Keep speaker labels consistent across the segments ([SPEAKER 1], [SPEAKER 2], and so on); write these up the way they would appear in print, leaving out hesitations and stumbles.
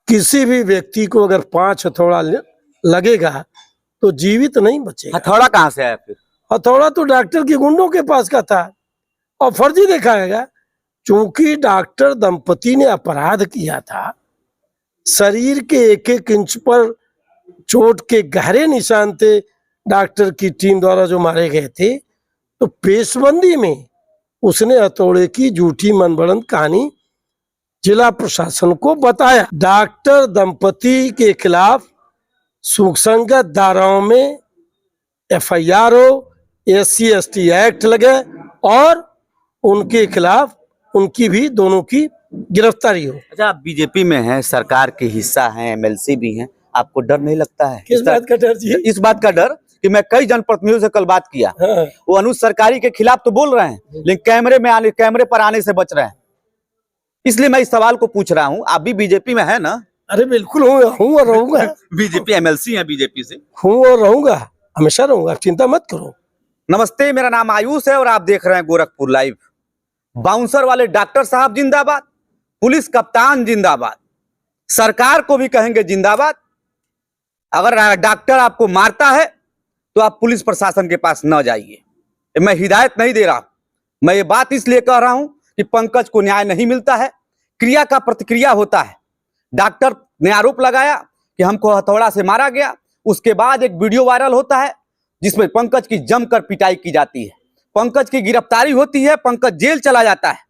[SPEAKER 1] किसी भी व्यक्ति को अगर 5 हथौड़ा लगेगा तो जीवित नहीं बचेगा।
[SPEAKER 2] हथौड़ा कहाँ से आया फिर?
[SPEAKER 1] हथौड़ा तो डॉक्टर के गुंडों के पास का था और फर्जी दिखाएगा। चूंकि डॉक्टर दंपति ने अपराध किया था, शरीर के एक एक इंच पर चोट के गहरे निशान थे डॉक्टर की टीम द्वारा जो मारे गए थे, तो पेशबंदी में उसने हथौड़े की झूठी मनगढ़ंत कहानी जिला प्रशासन को बताया। डॉक्टर दंपति के खिलाफ सुसंगत धाराओं में FIR हो, SC/ST एक्ट लगे और उनके खिलाफ उनकी भी दोनों की गिरफ्तारी हो।
[SPEAKER 2] अच्छा, आप बीजेपी में हैं, सरकार के हिस्सा हैं, MLC भी हैं, आपको डर नहीं लगता है?
[SPEAKER 1] किस बात का डर जी?
[SPEAKER 2] इस बात का डर कि मैं कई जनप्रतिनिधियों से कल बात किया, वो अनुज सरकारी के खिलाफ तो बोल रहे हैं लेकिन कैमरे पर आने से बच रहे हैं। इसलिए मैं इस सवाल को पूछ रहा हूँ, आप भी बीजेपी में है ना?
[SPEAKER 1] अरे बिल्कुल हूँ और रहूंगा।
[SPEAKER 2] बीजेपी MLC है बीजेपी से?
[SPEAKER 1] हूँ और रहूंगा, हमेशा रहूंगा, चिंता मत करो।
[SPEAKER 2] नमस्ते, मेरा नाम आयुष है और आप देख रहे हैं गोरखपुर लाइव। बाउंसर वाले डॉक्टर साहब जिंदाबाद, पुलिस कप्तान जिंदाबाद, सरकार को भी कहेंगे जिंदाबाद। अगर डॉक्टर आपको मारता है तो आप पुलिस प्रशासन के पास न जाइए। मैं हिदायत नहीं दे रहा, मैं ये बात इसलिए कह रहा हूं कि पंकज को न्याय नहीं मिलता है, क्रिया का प्रतिक्रिया होता है। डॉक्टर ने आरोप लगाया कि हमको हथौड़ा से मारा गया, उसके बाद एक वीडियो वायरल होता है जिसमें पंकज की जमकर पिटाई की जाती है, पंकज की गिरफ्तारी होती है, पंकज जेल चला जाता है।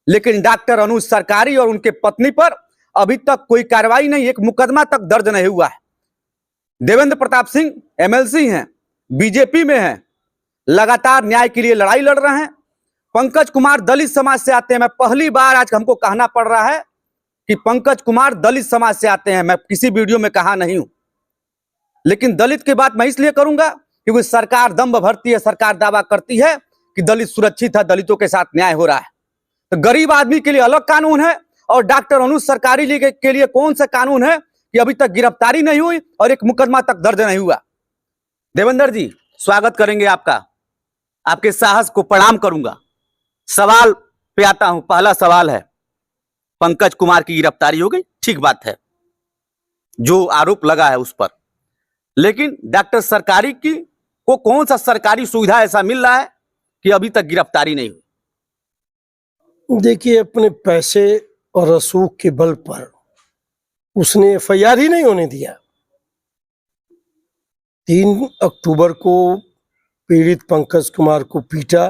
[SPEAKER 2] लेकिन डॉक्टर अनुज सरकारी और उनके पत्नी पर अभी तक कोई कार्रवाई नहीं, एक मुकदमा तक दर्ज नहीं हुआ है। देवेंद्र प्रताप सिंह MLC हैं, बीजेपी में हैं, लगातार न्याय के लिए लड़ाई लड़ रहे हैं। पंकज कुमार दलित समाज से आते हैं। मैं पहली बार आज हमको कहना पड़ रहा है कि पंकज कुमार दलित समाज से आते हैं। मैं किसी वीडियो में कहा नहीं हूं, लेकिन दलित की बात मैं इसलिए करूंगा क्योंकि सरकार दंभ भरती है, सरकार दावा करती है कि दलित सुरक्षित है, दलितों के साथ न्याय हो रहा है। तो गरीब आदमी के लिए अलग कानून है और डॉक्टर अनुज सरकारी के लिए कौन सा कानून है कि अभी तक गिरफ्तारी नहीं हुई और एक मुकदमा तक दर्ज नहीं हुआ। देवेंद्र जी, स्वागत करेंगे आपका, आपके साहस को प्रणाम करूंगा। सवाल पे आता हूं। पहला सवाल है, पंकज कुमार की गिरफ्तारी हो गई, ठीक बात है, जो आरोप लगा है उस पर, लेकिन डॉक्टर सरकारी की को कौन सा सरकारी सुविधा ऐसा मिल रहा है कि अभी तक गिरफ्तारी नहीं हुई?
[SPEAKER 1] देखिए, अपने पैसे और रसूख के बल पर उसने FIR ही नहीं होने दिया। 3 अक्टूबर को पीड़ित पंकज कुमार को पीटा।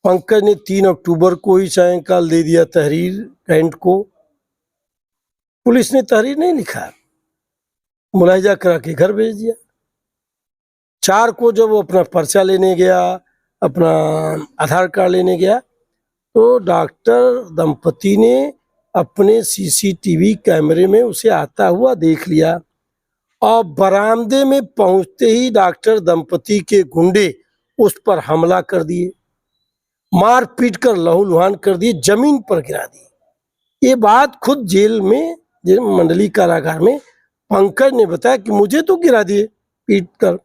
[SPEAKER 1] पंकज ने 3 अक्टूबर को ही सायंकाल दे दिया तहरीर कैंट को। पुलिस ने तहरीर नहीं लिखा, मुलाहिजा करा के घर भेज दिया। 4 को जब वो अपना पर्चा लेने गया, अपना आधार कार्ड लेने गया, तो डॉक्टर दंपति ने अपने CCTV कैमरे में उसे आता हुआ देख लिया और बरामदे में पहुंचते ही डॉक्टर दंपति के गुंडे उस पर हमला कर दिए, मार पीट कर लहूलुहान कर दिए, जमीन पर गिरा दी। ये बात खुद जेल में, जेल मंडली कारागार में पंकज ने बताया कि मुझे तो गिरा दिए पीट कर।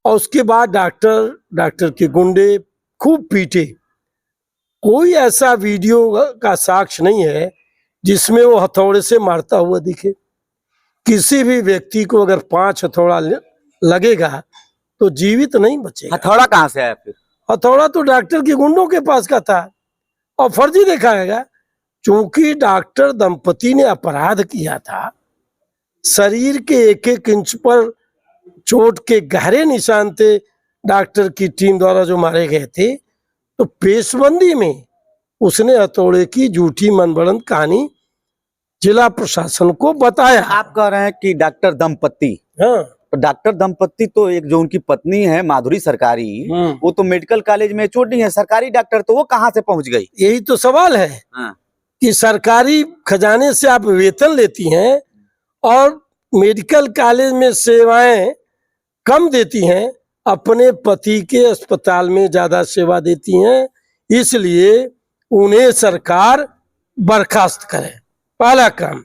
[SPEAKER 1] और उसके बाद डॉक्टर के गुंडे खूब पीटे। कोई ऐसा वीडियो का साक्ष्य नहीं है जिसमें वो हथौड़े से मारता हुआ दिखे। किसी भी व्यक्ति को अगर 5 हथौड़ा लगेगा तो जीवित नहीं बचेगा।
[SPEAKER 2] हथौड़ा कहाँ से आया फिर?
[SPEAKER 1] हथौड़ा तो डॉक्टर के गुंडों के पास का था और फर्जी दिखाएगा। चूंकि डॉक्टर दंपति ने अपराध किया था, शरीर के एक एक इंच पर चोट के गहरे निशान थे डॉक्टर की टीम द्वारा जो मारे गए थे, तो पेशबंदी में उसने हथौड़े की झूठी मनगढ़ंत कहानी जिला प्रशासन को बताया।
[SPEAKER 2] आप कह रहे हैं कि डॉक्टर दंपति,
[SPEAKER 1] हाँ,
[SPEAKER 2] तो डॉक्टर दंपति तो एक जो उनकी पत्नी है माधुरी सरकारी, वो तो मेडिकल कॉलेज में HOD है, सरकारी डॉक्टर, तो वो कहाँ से पहुंच गई?
[SPEAKER 1] यही तो सवाल है।
[SPEAKER 2] हाँ।
[SPEAKER 1] कि सरकारी खजाने से आप वेतन लेती हैं और मेडिकल कॉलेज में सेवाएं कम देती हैं, अपने पति के अस्पताल में ज्यादा सेवा देती हैं, इसलिए उन्हें सरकार बर्खास्त करे, पहला काम।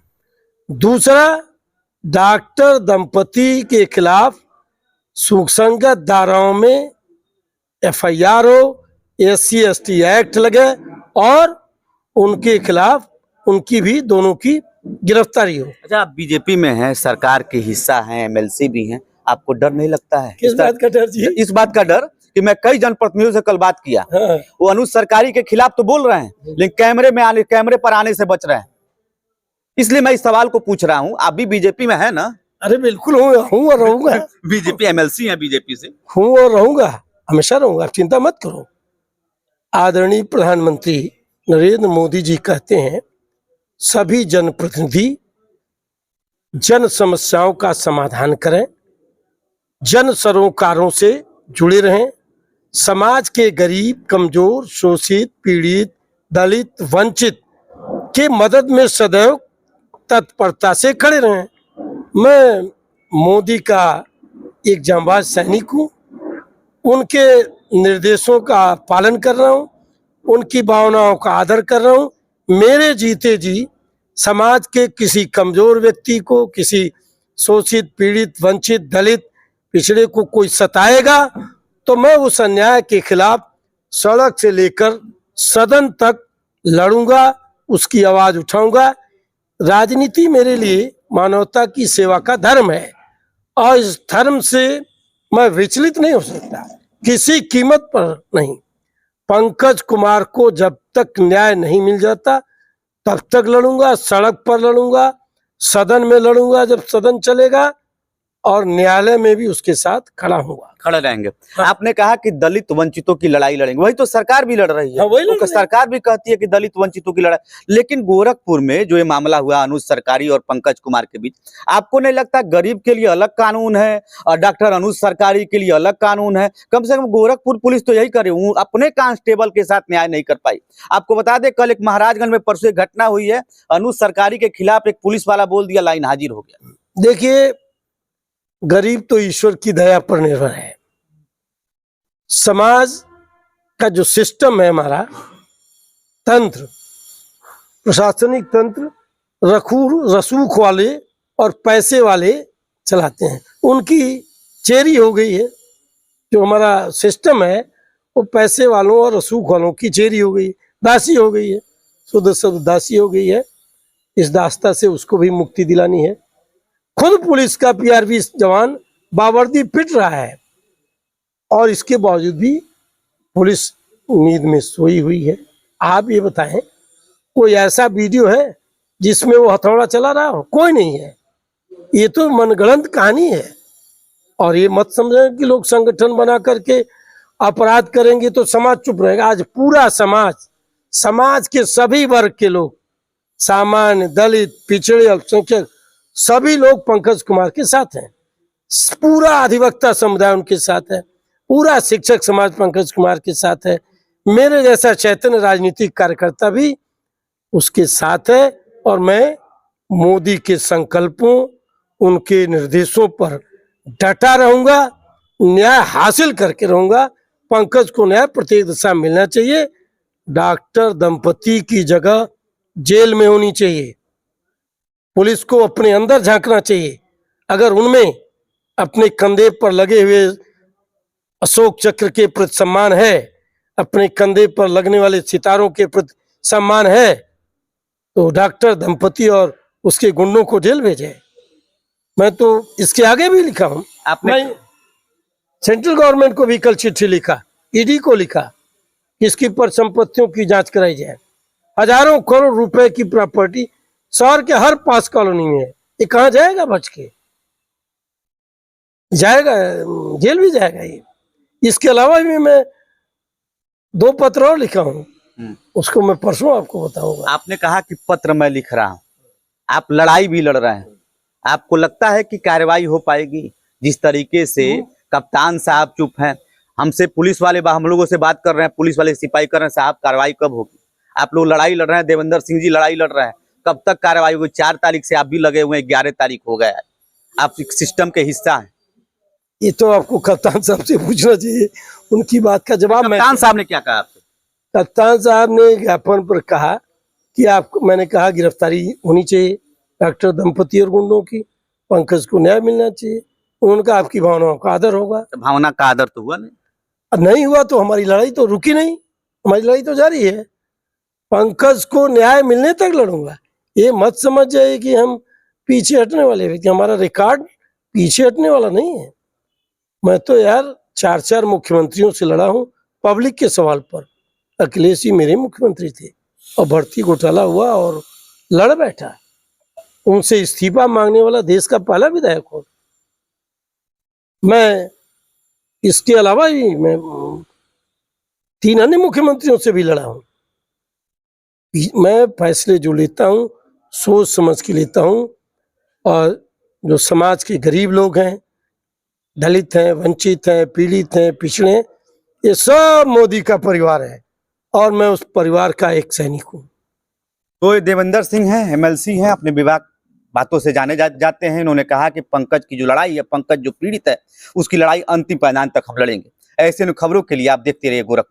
[SPEAKER 1] दूसरा, डॉक्टर दंपति के खिलाफ सुसंगत धाराओं में FIR हो, SC/ST एक्ट लगे और उनके खिलाफ उनकी भी दोनों की गिरफ्तारी हो।
[SPEAKER 2] अच्छा, आप बीजेपी में हैं, सरकार के हिस्सा हैं, एमएलसी भी हैं, आपको डर नहीं लगता है?
[SPEAKER 1] किस बात का डर जी?
[SPEAKER 2] इस बात का डर कि मैं कई जनप्रतिनिधियों से कल बात किया,
[SPEAKER 1] हाँ।
[SPEAKER 2] वो अनुज सरकारी के खिलाफ तो बोल रहे हैं, लेकिन कैमरे पर आने से बच रहे हैं। इसलिए मैं इस सवाल को पूछ रहा हूं, आप भी बीजेपी में है ना?
[SPEAKER 1] अरे बिल्कुल हूँ और रहूंगा।
[SPEAKER 2] बीजेपी एमएलसी है बीजेपी से।
[SPEAKER 1] हूँ और रहूंगा, हमेशा रहूंगा, चिंता मत करो। आदरणीय प्रधानमंत्री नरेंद्र मोदी जी कहते हैं, सभी जनप्रतिनिधि जन समस्याओं का समाधान करें, जन सरोकारों से जुड़े रहें, समाज के गरीब, कमजोर, शोषित, पीड़ित, दलित, वंचित के मदद में सदैव तत्परता से खड़े रहें। मैं मोदी का एक जांबाज सैनिक हूँ, उनके निर्देशों का पालन कर रहा हूँ, उनकी भावनाओं का आदर कर रहा हूँ। मेरे जीते जी समाज के किसी कमजोर व्यक्ति को, किसी शोषित, पीड़ित, वंचित, दलित, पिछड़े को कोई सताएगा तो मैं उस अन्याय के खिलाफ सड़क से लेकर सदन तक लड़ूंगा, उसकी आवाज उठाऊंगा। राजनीति मेरे लिए मानवता की सेवा का धर्म है और इस धर्म से मैं विचलित नहीं हो सकता, किसी कीमत पर नहीं। पंकज कुमार को जब तक न्याय नहीं मिल जाता तब तक लड़ूंगा, सड़क पर लड़ूंगा, सदन में लड़ूंगा जब सदन चलेगा, और न्यायालय में भी उसके साथ खड़ा होगा,
[SPEAKER 2] खड़े रहेंगे।
[SPEAKER 1] हाँ।
[SPEAKER 2] आपने कहा कि दलित वंचितों की लड़ाई लड़ेंगे, वही तो सरकार भी लड़ रही है।
[SPEAKER 1] हाँ, वही लड़ रही है।
[SPEAKER 2] सरकार भी कहती है कि दलित वंचितों की लड़ाई। लेकिन गोरखपुर में जो ये मामला हुआ अनुज सरकारी और पंकज कुमार के बीच, आपको नहीं लगता गरीब के लिए अलग कानून है और डॉक्टर अनुज सरकारी के लिए अलग कानून है? कम से कम गोरखपुर पुलिस तो यही करे, अपने कांस्टेबल के साथ न्याय नहीं कर पाई। आपको बता दें, कल एक महाराजगंज में परसों एक घटना हुई है, अनुज सरकारी के खिलाफ एक पुलिस वाला बोल दिया, लाइन हाजिर हो गया।
[SPEAKER 1] देखिए, गरीब तो ईश्वर की दया पर निर्भर है। समाज का जो सिस्टम है, हमारा तंत्र, प्रशासनिक तंत्र, रसूख वाले और पैसे वाले चलाते हैं। उनकी चेरी हो गई है, जो हमारा सिस्टम है वो पैसे वालों और रसूख वालों की चेरी हो गई, दासी हो गई है, शुद्ध शब्द दासी हो गई है। इस दास्ता से उसको भी मुक्ति दिलानी है। खुद पुलिस का पीआरवी जवान बावर्दी पिट रहा है और इसके बावजूद भी पुलिस नींद में सोई हुई है। आप ये बताएं, कोई ऐसा वीडियो है जिसमें वो हथौड़ा चला रहा हो? कोई नहीं है। ये तो मनगढ़ंत कहानी है। और ये मत समझें कि लोग संगठन बना करके अपराध करेंगे तो समाज चुप रहेगा। आज पूरा समाज के सभी वर्ग के लोग, सामान्य, दलित, पिछड़े, अल्पसंख्यक, सभी लोग पंकज कुमार के साथ हैं। पूरा अधिवक्ता समुदाय उनके साथ है, पूरा शिक्षक समाज पंकज कुमार के साथ है। मेरे जैसा चैतन्य राजनीतिक कार्यकर्ता भी उसके साथ है और मैं मोदी के संकल्पों, उनके निर्देशों पर डटा रहूंगा, न्याय हासिल करके रहूंगा। पंकज को न्याय प्रत्येक दिशा मिलना चाहिए। डॉक्टर दंपति की जगह जेल में होनी चाहिए। पुलिस को अपने अंदर झांकना चाहिए। अगर उनमें अपने कंधे पर लगे हुए अशोक चक्र के प्रति सम्मान है, अपने कंधे पर लगने वाले सितारों के प्रति सम्मान है, तो डॉक्टर दंपति और उसके गुंडों को जेल भेजे। मैं तो इसके आगे भी लिखा हूं। मैं सेंट्रल गवर्नमेंट को भी कल चिट्ठी लिखा, ईडी को लिखा, इसकी पर संपत्तियों की जांच कराई जाए। हजारों करोड़ रुपए की प्रॉपर्टी शहर के हर पास कॉलोनी में है। ये कहाँ जाएगा? बच के जाएगा, जेल भी जाएगा ये। इसके अलावा भी मैं 2 पत्र और लिखा हूँ, उसको मैं परसों आपको बताऊंगा।
[SPEAKER 2] आपने कहा कि पत्र मैं लिख रहा हूँ, आप लड़ाई भी लड़ रहे हैं, आपको लगता है कि कार्रवाई हो पाएगी? जिस तरीके से कप्तान साहब चुप हैं, हमसे पुलिस वाले हम लोगों से बात कर रहे हैं, पुलिस वाले सिपाही कर रहे हैं, साहब कार्रवाई कब होगी? आप लोग लड़ाई लड़ रहे हैं, देवेंद्र सिंह जी लड़ाई लड़ रहे हैं, कब तक कार्रवाई होगी? 4 तारीख से आप भी लगे हुए हैं, 11 तारीख हो गया है, आप सिस्टम के हिस्सा हैं।
[SPEAKER 1] ये तो आपको कप्तान साहब से पूछना चाहिए, उनकी बात का जवाब।
[SPEAKER 2] कप्तान साहब ने क्या कहा आपसे?
[SPEAKER 1] कप्तान साहब ने ज्ञापन पर कहा कि आपको, मैंने कहा गिरफ्तारी होनी चाहिए डॉक्टर दंपति और गुंडों की, पंकज को न्याय मिलना चाहिए। उन्होंने कहा आपकी भावनाओं का आदर होगा।
[SPEAKER 2] तो भावना का आदर तो हुआ नहीं,
[SPEAKER 1] नहीं हुआ तो हमारी लड़ाई तो रुकी नहीं, हमारी लड़ाई तो जारी है। पंकज को न्याय मिलने तक लड़ूंगा। ये मत समझ जाए कि हम पीछे हटने वाले व्यक्ति, हमारा रिकॉर्ड पीछे हटने वाला नहीं है। मैं तो यार 4 मुख्यमंत्रियों से लड़ा हूं पब्लिक के सवाल पर। अखिलेश जी मेरे मुख्यमंत्री थे और भर्ती घोटाला हुआ और लड़ बैठा। उनसे इस्तीफा मांगने वाला देश का पहला विधायक हूं मैं। इसके अलावा भी मैं 3 अन्य मुख्यमंत्रियों से भी लड़ा हूं। मैं फैसले जो लेता हूं सोच समझ के लेता हूं, और जो समाज के गरीब लोग हैं, दलित हैं, वंचित हैं, पीड़ित हैं, पिछड़े हैं, ये सब मोदी का परिवार है और मैं उस परिवार का एक सैनिक हूँ।
[SPEAKER 2] तो ये देवेंद्र सिंह हैं, एमएलसी हैं, अपने विभाग बातों से जाने जाते हैं। इन्होंने कहा कि पंकज की जो लड़ाई है, पंकज जो पीड़ित है, उसकी लड़ाई अंतिम पायदान तक हम लड़ेंगे। ऐसे खबरों के लिए आप देखते रहिए गोरखपुर।